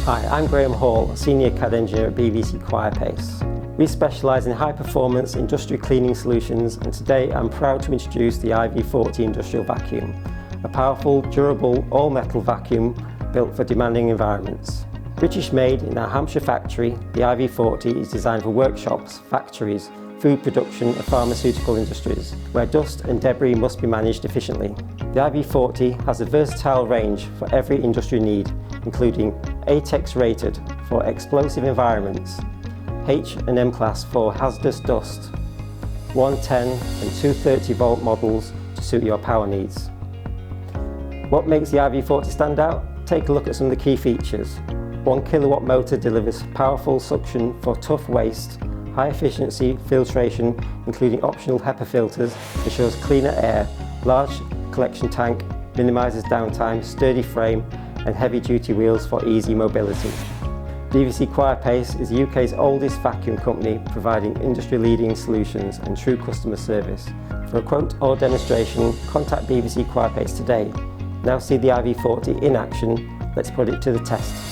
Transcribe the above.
Hi, I'm Graham Hall, Senior CAD Engineer at BVC Quirepace. We specialise in high-performance industrial cleaning solutions, and today I'm proud to introduce the IV40 industrial vacuum, a powerful, durable, all-metal vacuum built for demanding environments. British-made in our Hampshire factory, the IV40 is designed for workshops, factories, food production and pharmaceutical industries, where dust and debris must be managed efficiently. The IV40 has a versatile range for every industry need, including ATEX-rated for explosive environments, H&M class for hazardous dust, 110 and 230 volt models to suit your power needs. What makes the IV40 stand out? Take a look at some of the key features. 1 kilowatt motor delivers powerful suction for tough waste, high efficiency filtration including optional HEPA filters ensures cleaner air, large collection tank minimises downtime, sturdy frame and heavy duty wheels for easy mobility. BVC Quirepace is the UK's oldest vacuum company providing industry leading solutions and true customer service. For a quote or demonstration, contact BVC Quirepace today. Now see the IV40 in action, let's put it to the test.